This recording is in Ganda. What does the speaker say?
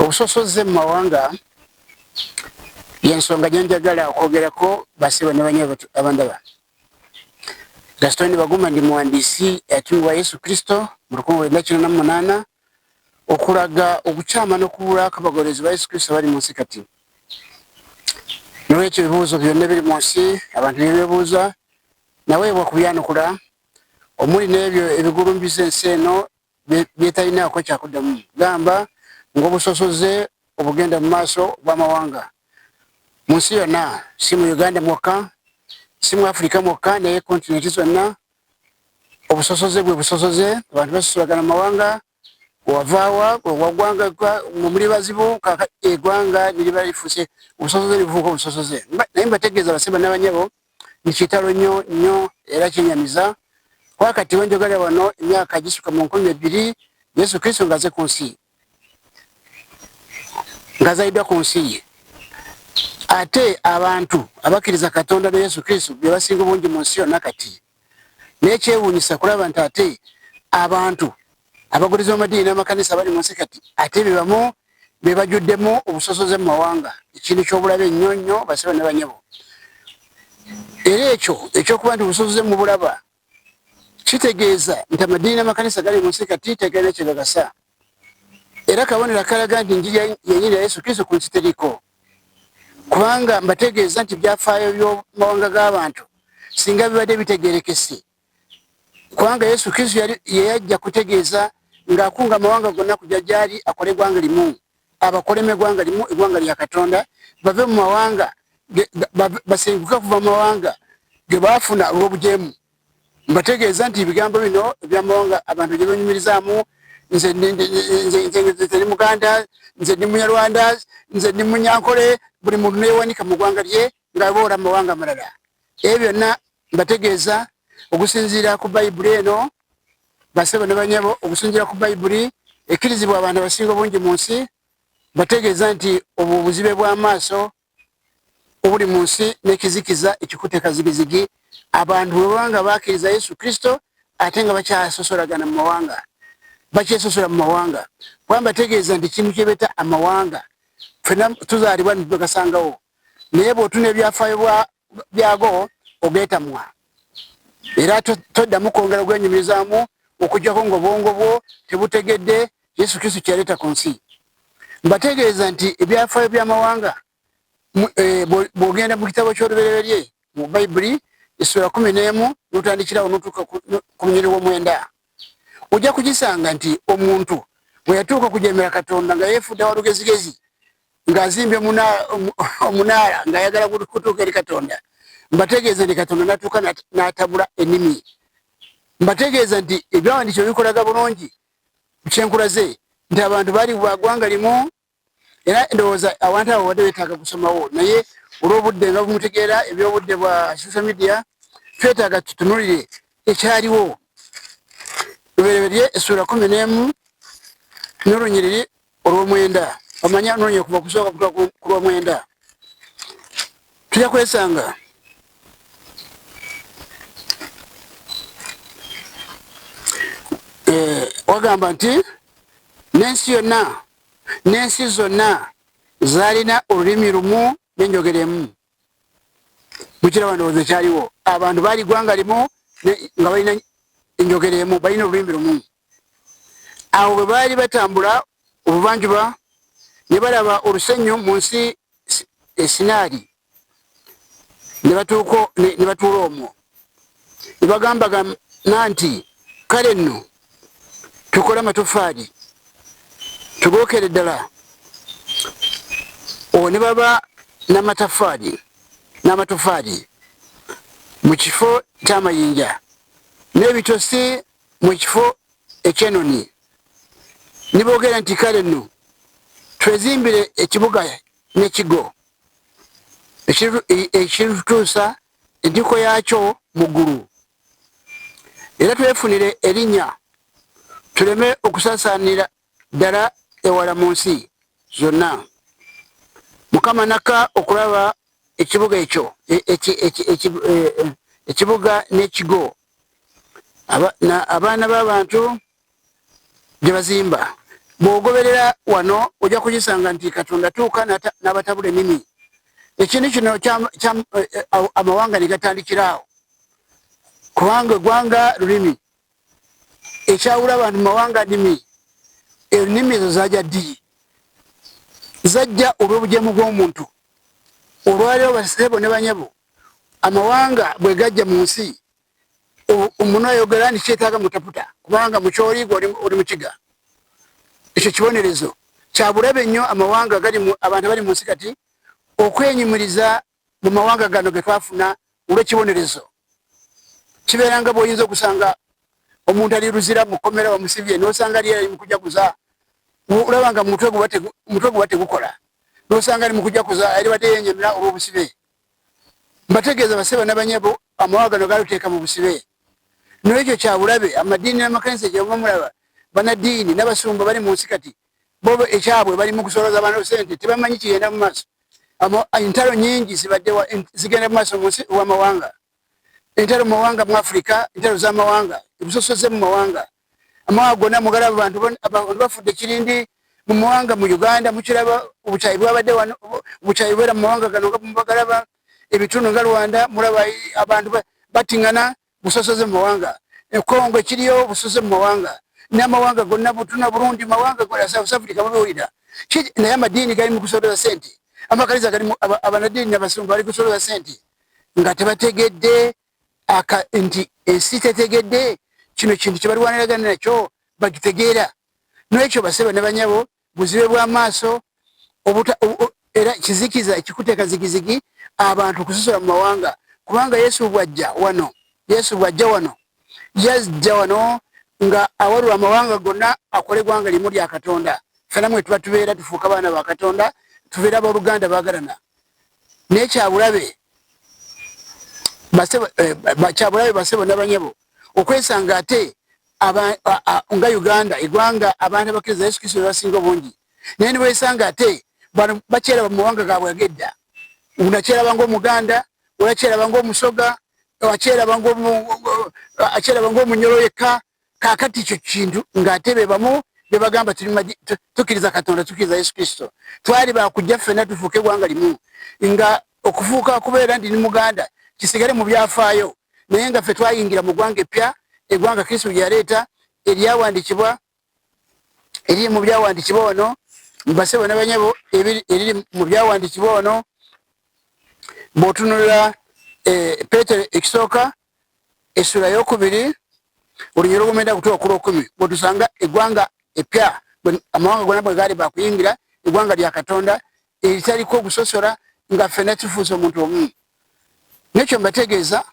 Obusosoze mu mawanga yensonga gyenjagala okwogerako basiba ne banyabo abandaba. Gaston Baguma ndi muhandisi yatumibwa Yesu Kristo mu 1998 okulaga okukyama n'okubula akabagolezi ba Yesu Kristo bali mu nsi kati. Nolwekyo ebibuuzo byonna biri mu nsi abantu ne beebuuza naweebwa kubyanukula omuli n'ebyo ebigulumbiza ensi eno byetalinaako kyakuddamu. Gamba ng'obusosoze obugenda mu maaso bw'amawanga mu nsi yonna, si mu Uganda mwokka, si mu Afrika mwokka, naye kontinenti zonna. Obusosoze bwe busosoze, abantu basosolagana mu mawanga, wavaawa wagwanga muli bazibu kaka eggwanga niriba lifuuse obusosoze livuuka obusosoze. Naye mbategeeza basiba n'abanyabo ni kitalo nnyo era kyenyamiza. Wakati wenjogera wano emyaka gisuka mu 12 Yesu Kristo ngaze ku nsi, ngazaidwa ku nsi. Ate abantu abakkiriza Katonda ne Yesu Kristo bye basinga bungi mu nsi yonna kati. Nekyewuunyisa kulaba nti ate abantu abagolizi b'amadiini n'amakanisa bali mu nsi kati ate bebamu be bajuddemu obusosoze mu mawanga. Ekintu ky'obulabe ennyo nnyo basiba ne banyabo. Era ekyo ekyokuba nti obusosoze mu bulaba kitegeeza nti amadiini n'amakanisa gali mu nsi kati tegalina kyegagasa. Era kabonero akalaga nti njiri yennyini ya Yesu Kristo ku nsi teriko. Kubanga mbategeeza nti byafaayo by'amawanga g'abantu singa bibadde bitegeerekese. Kubanga Yesu Kristo yeyajja kutegeeza ng'akunga amawanga gonna kujja gy'ali akole eggwanga limu, abakolemu eggwanga limu, eggwanga lya Katonda, bave mu mawanga basenguke kuva mu mawanga ge baafuna olw'obujeemu. Mbategeeza nti ebigambo bino eby'amawanga abantu gye benyumirizaamu, nze ndi Muganda, nze ndi Munyarwanda, nze ndi Munyankole, buli muntu neewanika mu ggwanga lye ng'aboora mu mawanga amalala. Ebyo byonna mbategeeza okusinziira ku Bayibuli eno, basebo ne banyabo, okusinziira ku Bayibuli ekkirizibwa abantu abasinga bungi mu nsi. Bategeeza nti obwo obuzibe bw'amaaso obuli mu nsi n'ekizikiza ekikutte zigizigi, abantu bwe banga bakkiriza Yesu Kristo ate nga bakyasosolagana mu mawanga, bakyesosola mu mawanga. Kuba mbategeeza nti kintu kyebeeta amawanga ffenna tuzaalibwa ne tugasangawo, naye bw'otuna ebyafaayo byago ogeetamwa. Era toddamu kwongera gwenyumirizaamu okuggyako ng'obwongo bwo tebutegedde Yesu Kristo kyaleeta ku nsi. Mbategeeza nti ebyafaayo by'amawanga bw'ogenda mu kitabo ky'olubereberye mu Bayibuli essula 11 n'otandikirawo n'otuuka ku munyiri w'omwenda, ojja kugisanga nti omuntu bwe yatuuka kujeemera Katonda nga yeefudde walugezigezi, ng'azimbye omunaala ng'ayagala kutuuka eri Katonda, mbategeeza nti Katonda n'atuuka n'atabula ennimi. Mbategeeza nti ebyawandiikibwa bikolaga bulungi kyenkulaze nti abantu baali bwagwanga limu. Era ndowooza abantu abo badde beetaaga kusomawo, naye olw'obudde nga bumutegeera ebyobudde bwa social media twetaaga tutunulire ekyaliwo. Lubereberye essula 11 n'olunyiriri olw'omwenda, omanya nonye kuva kusooka ku lw'omwenda. Tujja kwesanga wagamba nti n'ensi yonna n'ensi zonna zaalina olulimi lumu n'enjogera emu. Mukiraba ndowooza ekyaliwo, abantu baali ggwanga limu nga balina enjogera emu, balina olulimi lumu. Awo bwe baali batambula obuvanjuba ne balaba olusenyu mu nsi Sinaali, ne batuula omwo, ne bagambagana nti kale nno tukole amatoffaali tugookere ddala. Olwo ne baba n'amatoffaali mu kifo ky'amayinja n'ebitosi mu kifo ekyenoni, ne boogera nti kale nno twezimbire ekibuga n'ekigo ekitutuusa entiko yaakyo mu ggulu, era twefunire erinnya tuleme okusaasaanira ddala ewala mu nsi zonna. Mukama nakka okulaba ekibuga ekyo, ekibuga n'ekigo, abaana b'abantu gye bazimba, bwogoberera wano ojja kukisanga nti Katonda tuuka n'abatabula ennimi. Ekintu kino amawanga ne gatandikiraawo kubanga eggwanga lulimi, ekyawula abantu mawanga nnimi. Ennimi ezo zajja ddi? Zajja olw'obujeemu bw'omuntu. Olwaliro basebo ne banyabo, amawanga bwe gajja mu nsi, omuntu ayogera nti kyetaaga mutaputa kubanga mu kyoliigo oli mu kiga. Ekyo kibonerezo kya bulabe nnyo amawanga abantu bali mu nsi kati okwenyumiriza mu mawanga gano ge twafuna olw'ekibonerezo. Kibeera nga bw'oyinza okusanga omuntu ali luzira mu kkomera bamusibye n'osanga ali mu kujaguza, olaba nga omutwe gwe tegukola, n'osanga ali mu kujaguza ali badde yenyamira olw'obusibe. Mbategeeza baseba n'abanyabo amawanga gano galuteeka mu busibe. N'ekyo kya bulabe amadiini n'amakanisa gye mulaba banaddiini n'abasumba bali mu nsi kati bo ekyabwe bali mu kusolooza abantu ssente, tebamanyi kigenda mu maaso. Entalo nyingi zigenda mu maaso mu nsi w'amawanga. Entalo mu mawanga mu Afrika, entalo z'amawanga, ebusosoze mu mawanga. Amawanga gonna mugalaba abantu bafudde kirindi mu mawanga mu Uganda, mukiraba obukyayi bwabadde wano, obukyayi bwera mu mawanga gano nga mubagalaba, ebitundu nga Rwanda mulaba abantu batiŋŋana busosoze mu mawanga. Kongo ekiriyo busosoze mu mawanga. N'amawanga gonna butuna Burundi, mawanga gonna South Africa mubiwulira. Naye amadiini gali mu kusolooza ssente, amakanisa gali abanadiini n'abasumba bali kusolooza ssente nga tebategedde nti ensi tetegedde kino kintu kye balwaniragana nakyo bagitegeera. N'ekyo baseba ne banyabo buzibe bw'amaaso era kizikiza ekikuteeka zigizigi abantu kusosola mu mawanga kubanga Yesu bw'ajja wano yazja wano nga awalula amawanga gonna akola eggwanga limu lya Katonda. Ffenna mwe tuba tubeera tufuuka baana ba Katonda, tubeera abooluganda baagalana. N'ekyabulabe basebo n'abanyabo okwesanga ate nga Uganda eggwanga abantu abakkiriza Yesu Kristo basinga obungi, naye ne bwesanga ate bakyeraba mu mawanga gaabwe ag'edda. Unakyeraba ng'Omuganda, olakyeraba ng'Omusoga, akyeraba ng'Omunyoro yekka. Kaakati ekyo kintu ng'ate be bamu be bagamba tukkiriza Katonda, tukkiriza Yesu Kristo. Twali bakujja ffenna tufuuke eggwanga limu, nga okufuuka kubeera ndi ni Muganda kisigale mu byafaayo, naye nga ffe twayingira mu ggwanga eppya, eggwanga Kristo lye yaleeta eryawandiikibwa, eriri mu byawandiikibwa wano mbasebo n'abanyabo eriri mu byawandiikibwa wano. Bw'otunulira Peetero ekisooka essula y'okubiri olunyiro lw'omwenda kutuuka ku lw'okumi, bw'otusanga eggwanga eppya amawanga gonna bwe gaali bakuyingira eggwanga lya Katonda eritaliko ogusosola nga ffenna tufuuse omuntu omu. N'ekyo mbategeeza